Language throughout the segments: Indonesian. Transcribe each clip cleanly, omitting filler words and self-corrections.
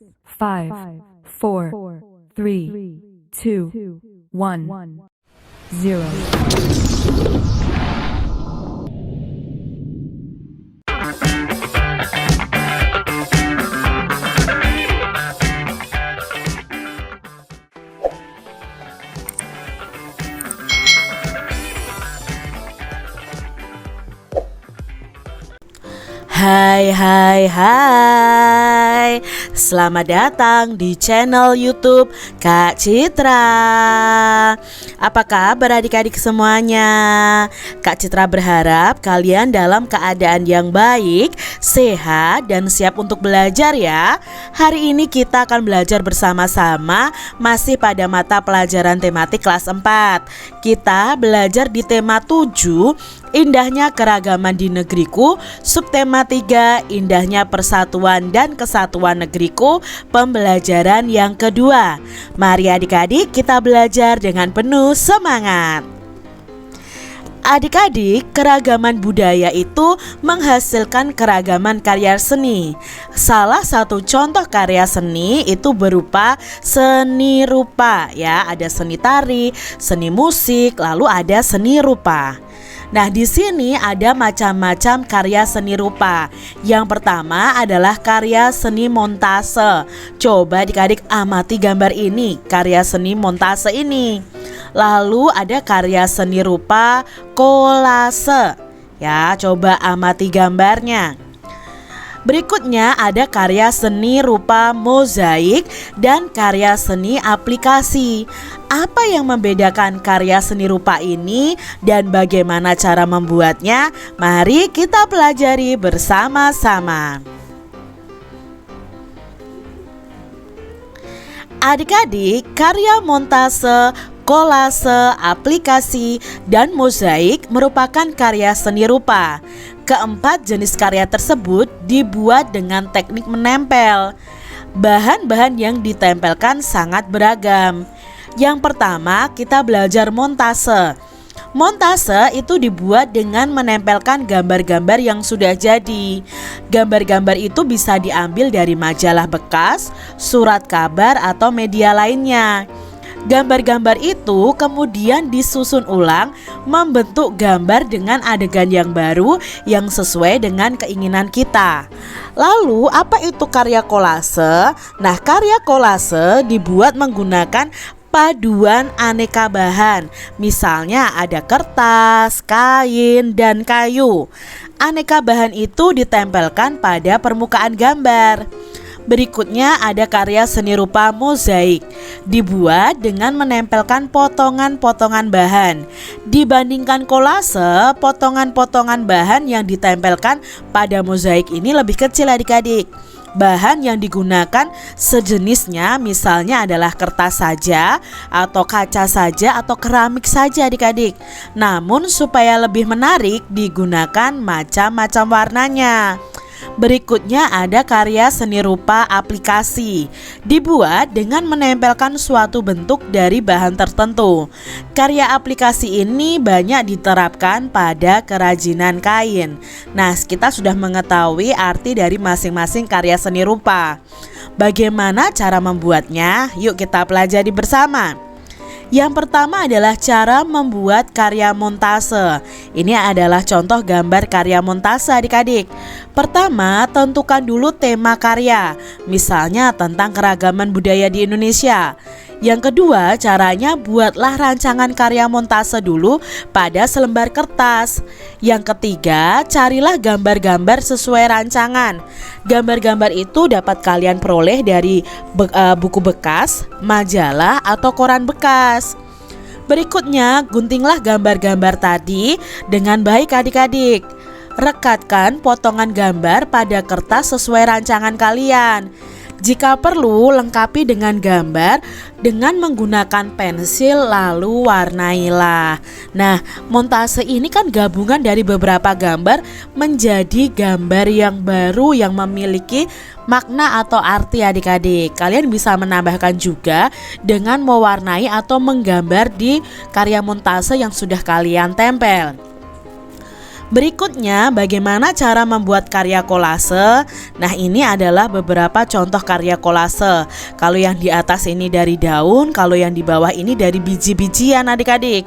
5, 4, 3, 2, 1, 0. Hai, selamat datang di channel YouTube Kak Citra. Apa kabar adik-adik semuanya? Kak Citra berharap kalian dalam keadaan yang baik, sehat, dan siap untuk belajar ya. Hari ini kita akan belajar bersama-sama masih pada mata pelajaran tematik kelas 4. Kita belajar di tema 7, Indahnya Keragaman di Negeriku. Subtema 3, Indahnya Persatuan dan Kesatuan Negeriku, pembelajaran yang kedua. Mari adik-adik kita belajar dengan penuh semangat. Adik-adik, keragaman budaya itu menghasilkan keragaman karya seni. Salah satu contoh karya seni itu berupa seni rupa ya. Ada seni tari, seni musik, lalu ada seni rupa. Nah, di sini ada macam-macam karya seni rupa. Yang pertama adalah karya seni montase. Coba adik-adik amati gambar ini, karya seni montase ini. Lalu ada karya seni rupa kolase. Ya, coba amati gambarnya. Berikutnya ada karya seni rupa mozaik dan karya seni aplikasi. Apa yang membedakan karya seni rupa ini dan bagaimana cara membuatnya? Mari kita pelajari bersama-sama. Adik-adik, karya montase, kolase, aplikasi, dan mozaik merupakan karya seni rupa. Keempat jenis karya tersebut dibuat dengan teknik menempel. Bahan-bahan yang ditempelkan sangat beragam. Yang pertama, kita belajar montase. Montase itu dibuat dengan menempelkan gambar-gambar yang sudah jadi. Gambar-gambar itu bisa diambil dari majalah bekas, surat kabar, atau media lainnya. Gambar-gambar itu kemudian disusun ulang membentuk gambar dengan adegan yang baru yang sesuai dengan keinginan kita. Lalu apa itu karya kolase? Nah, karya kolase dibuat menggunakan paduan aneka bahan. Misalnya ada kertas, kain, dan kayu. Aneka bahan itu ditempelkan pada permukaan gambar. Berikutnya ada karya seni rupa mozaik. Dibuat dengan menempelkan potongan-potongan bahan. Dibandingkan kolase, potongan-potongan bahan yang ditempelkan pada mozaik ini lebih kecil adik-adik. Bahan yang digunakan sejenisnya misalnya adalah kertas saja, atau kaca saja, atau keramik saja adik-adik. Namun supaya lebih menarik digunakan macam-macam warnanya. Berikutnya ada karya seni rupa aplikasi. Dibuat dengan menempelkan suatu bentuk dari bahan tertentu. Karya aplikasi ini banyak diterapkan pada kerajinan kain. Nah, kita sudah mengetahui arti dari masing-masing karya seni rupa. Bagaimana cara membuatnya? Yuk kita pelajari bersama. Yang pertama adalah cara membuat karya montase. Ini adalah contoh gambar karya montase adik-adik. Pertama, tentukan dulu tema karya. Misalnya tentang keragaman budaya di Indonesia. Yang kedua, caranya buatlah rancangan karya montase dulu pada selembar kertas. Yang ketiga, carilah gambar-gambar sesuai rancangan. Gambar-gambar itu dapat kalian peroleh dari buku bekas, majalah, atau koran bekas. Berikutnya, guntinglah gambar-gambar tadi dengan baik adik-adik. Rekatkan potongan gambar pada kertas sesuai rancangan kalian. Jika perlu, lengkapi dengan gambar dengan menggunakan pensil, lalu warnailah. Nah, montase ini kan gabungan dari beberapa gambar menjadi gambar yang baru yang memiliki makna atau arti adik-adik. Kalian bisa menambahkan juga dengan mewarnai atau menggambar di karya montase yang sudah kalian tempel. Berikutnya, bagaimana cara membuat karya kolase? Nah, ini adalah beberapa contoh karya kolase. Kalau yang di atas ini dari daun, kalau yang di bawah ini dari biji-bijian adik-adik.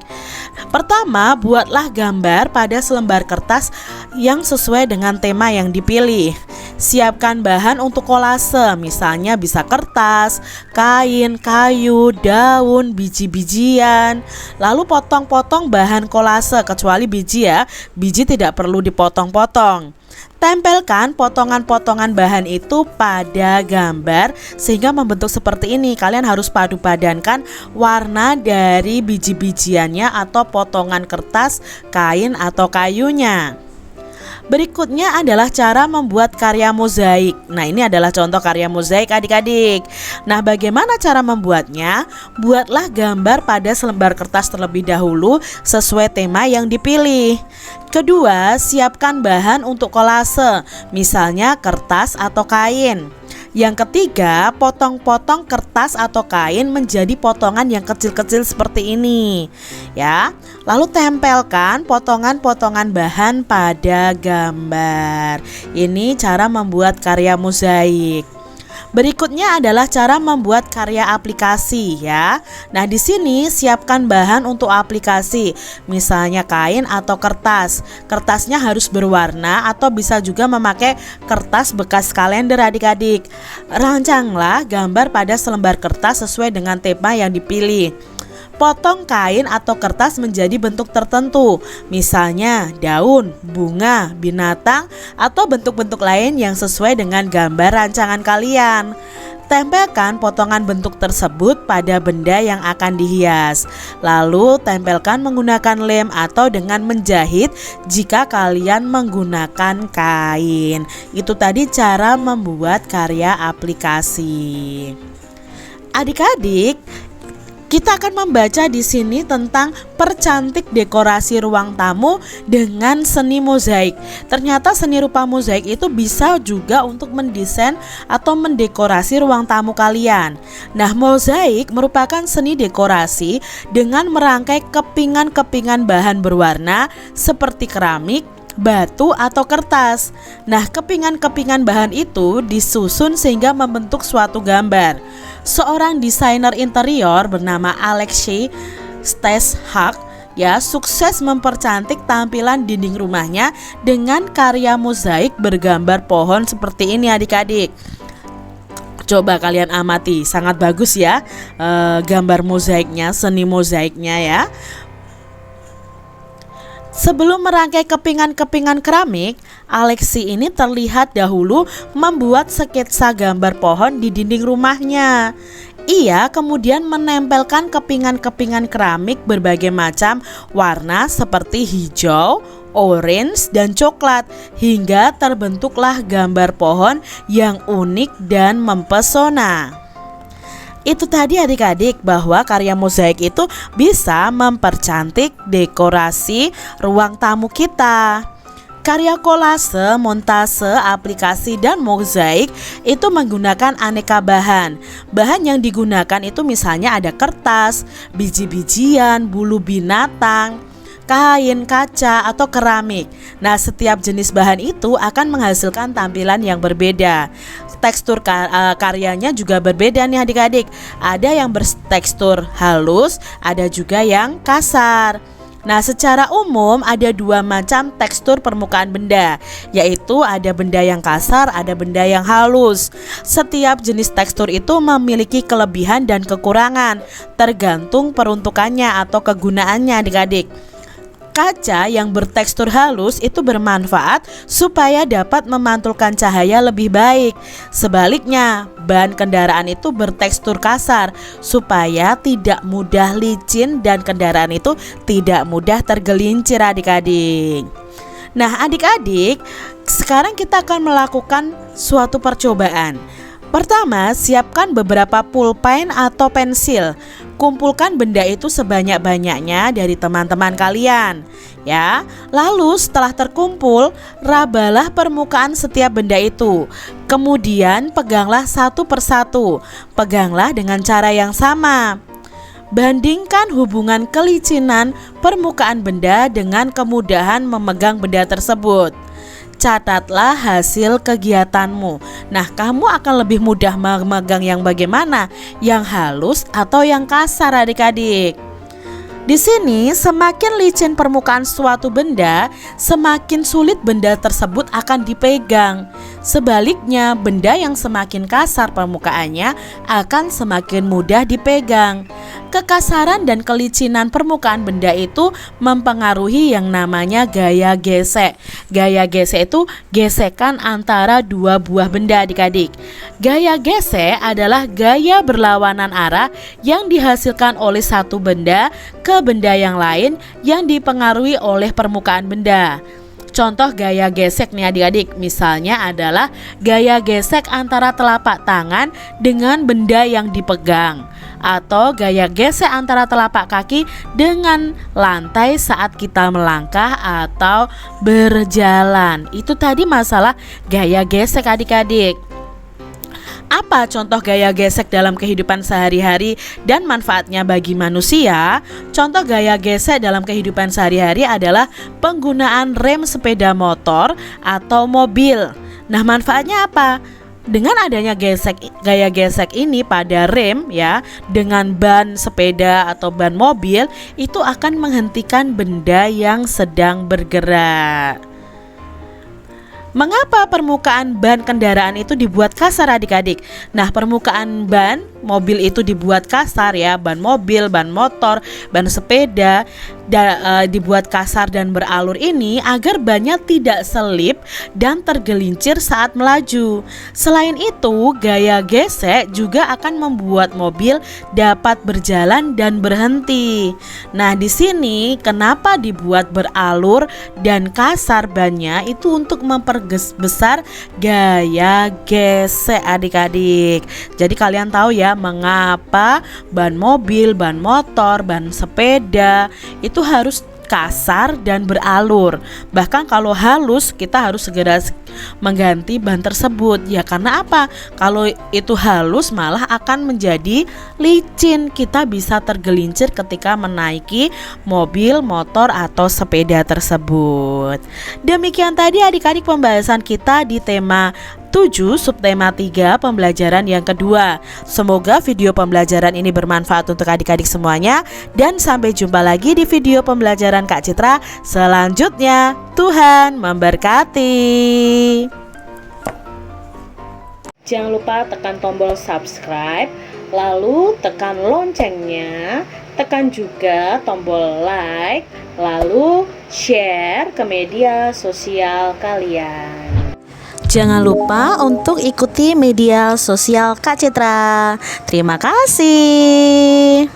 Pertama, buatlah gambar pada selembar kertas yang sesuai dengan tema yang dipilih. Siapkan bahan untuk kolase, misalnya bisa kertas, kain, kayu, daun, biji-bijian. Lalu potong-potong bahan kolase, kecuali biji ya, biji tidak perlu dipotong-potong. Tempelkan potongan-potongan bahan itu pada gambar sehingga membentuk seperti ini. Kalian harus padu-padankan warna dari biji-bijiannya atau potongan kertas, kain atau kayunya. Berikutnya adalah cara membuat karya mozaik. Nah, ini adalah contoh karya mozaik adik-adik. Nah, bagaimana cara membuatnya? Buatlah gambar pada selembar kertas terlebih dahulu sesuai tema yang dipilih. Kedua, siapkan bahan untuk kolase, misalnya kertas atau kain. Yang ketiga, potong-potong kertas atau kain menjadi potongan yang kecil-kecil seperti ini ya. Lalu tempelkan potongan-potongan bahan pada gambar. Ini cara membuat karya mozaik. Berikutnya adalah cara membuat karya aplikasi ya. Nah, di sini siapkan bahan untuk aplikasi, misalnya kain atau kertas. Kertasnya harus berwarna atau bisa juga memakai kertas bekas kalender adik-adik. Rancanglah gambar pada selembar kertas sesuai dengan tema yang dipilih. Potong kain atau kertas menjadi bentuk tertentu, misalnya daun, bunga, binatang, atau bentuk-bentuk lain yang sesuai dengan gambar rancangan kalian. Tempelkan potongan bentuk tersebut pada benda yang akan dihias. Lalu tempelkan menggunakan lem atau dengan menjahit jika kalian menggunakan kain. Itu tadi cara membuat karya aplikasi. Adik-adik, kita akan membaca di sini tentang percantik dekorasi ruang tamu dengan seni mozaik. Ternyata seni rupa mozaik itu bisa juga untuk mendesain atau mendekorasi ruang tamu kalian. Nah, mozaik merupakan seni dekorasi dengan merangkai kepingan-kepingan bahan berwarna seperti keramik, batu atau kertas. Nah, kepingan-kepingan bahan itu disusun sehingga membentuk suatu gambar. Seorang desainer interior bernama Alexey Steshak ya sukses mempercantik tampilan dinding rumahnya dengan karya mozaik bergambar pohon seperti ini adik-adik. Coba kalian amati, sangat bagus ya gambar mozaiknya, seni mozaiknya ya. Sebelum merangkai kepingan-kepingan keramik, Alexi ini terlihat dahulu membuat sketsa gambar pohon di dinding rumahnya. Ia kemudian menempelkan kepingan-kepingan keramik berbagai macam warna seperti hijau, orange, dan coklat hingga terbentuklah gambar pohon yang unik dan mempesona. Itu tadi adik-adik bahwa karya mozaik itu bisa mempercantik dekorasi ruang tamu kita. Karya kolase, montase, aplikasi, dan mozaik itu menggunakan aneka bahan. Bahan yang digunakan itu misalnya ada kertas, biji-bijian, bulu binatang, kain, kaca, atau keramik. Nah, setiap jenis bahan itu akan menghasilkan tampilan yang berbeda. Tekstur karyanya juga berbeda nih adik-adik. Ada yang bertekstur halus, ada juga yang kasar. Nah, secara umum ada dua macam tekstur permukaan benda, yaitu ada benda yang kasar, ada benda yang halus. Setiap jenis tekstur itu memiliki kelebihan dan kekurangan, tergantung peruntukannya atau kegunaannya adik-adik. Kaca yang bertekstur halus itu bermanfaat supaya dapat memantulkan cahaya lebih baik. Sebaliknya, ban kendaraan itu bertekstur kasar supaya tidak mudah licin dan kendaraan itu tidak mudah tergelincir adik-adik. Nah, adik-adik, sekarang kita akan melakukan suatu percobaan. Pertama, siapkan beberapa pulpen atau pensil. Kumpulkan benda itu sebanyak-banyaknya dari teman-teman kalian ya. Lalu setelah terkumpul, rabalah permukaan setiap benda itu. Kemudian peganglah satu persatu. Peganglah dengan cara yang sama. Bandingkan hubungan kelicinan permukaan benda dengan kemudahan memegang benda tersebut. Catatlah hasil kegiatanmu. Nah, kamu akan lebih mudah memegang yang bagaimana? Yang halus atau yang kasar, adik-adik? Di sini, semakin licin permukaan suatu benda, semakin sulit benda tersebut akan dipegang. Sebaliknya, benda yang semakin kasar permukaannya akan semakin mudah dipegang. Kekasaran dan kelicinan permukaan benda itu mempengaruhi yang namanya gaya gesek. Gaya gesek itu gesekan antara dua buah benda, adik-adik. Gaya gesek adalah gaya berlawanan arah yang dihasilkan oleh satu benda ke benda yang lain yang dipengaruhi oleh permukaan benda. Contoh gaya gesek nih adik-adik, misalnya adalah gaya gesek antara telapak tangan dengan benda yang dipegang, atau gaya gesek antara telapak kaki dengan lantai saat kita melangkah atau berjalan. Itu tadi masalah gaya gesek, adik-adik. Apa contoh gaya gesek dalam kehidupan sehari-hari dan manfaatnya bagi manusia? Contoh gaya gesek dalam kehidupan sehari-hari adalah penggunaan rem sepeda motor atau mobil. Nah, manfaatnya apa? Dengan adanya gaya gesek ini pada rem ya, dengan ban sepeda atau ban mobil, itu akan menghentikan benda yang sedang bergerak. Mengapa permukaan ban kendaraan itu dibuat kasar, adik-adik? Nah, permukaan ban mobil itu dibuat kasar ya, ban mobil, ban motor, ban sepeda dibuat kasar dan beralur ini agar bannya tidak selip dan tergelincir saat melaju. Selain itu, gaya gesek juga akan membuat mobil dapat berjalan dan berhenti. Nah, di sini kenapa dibuat beralur dan kasar bannya itu untuk memperbesar gaya gesek, adik-adik. Jadi kalian tahu ya mengapa ban mobil, ban motor, ban sepeda itu harus kasar dan beralur. Bahkan kalau halus kita harus segera mengganti ban tersebut. Ya karena apa? Kalau itu halus malah akan menjadi licin. Kita bisa tergelincir ketika menaiki mobil, motor atau sepeda tersebut. Demikian tadi adik-adik pembahasan kita di tema 7 subtema 3 pembelajaran yang kedua. Semoga video pembelajaran ini bermanfaat untuk adik-adik semuanya, dan sampai jumpa lagi di video pembelajaran Kak Citra selanjutnya. Tuhan memberkati. Jangan lupa tekan tombol subscribe, lalu tekan loncengnya, tekan juga tombol like, lalu share ke media sosial kalian. Jangan lupa untuk ikuti media sosial Kak Citra. Terima kasih.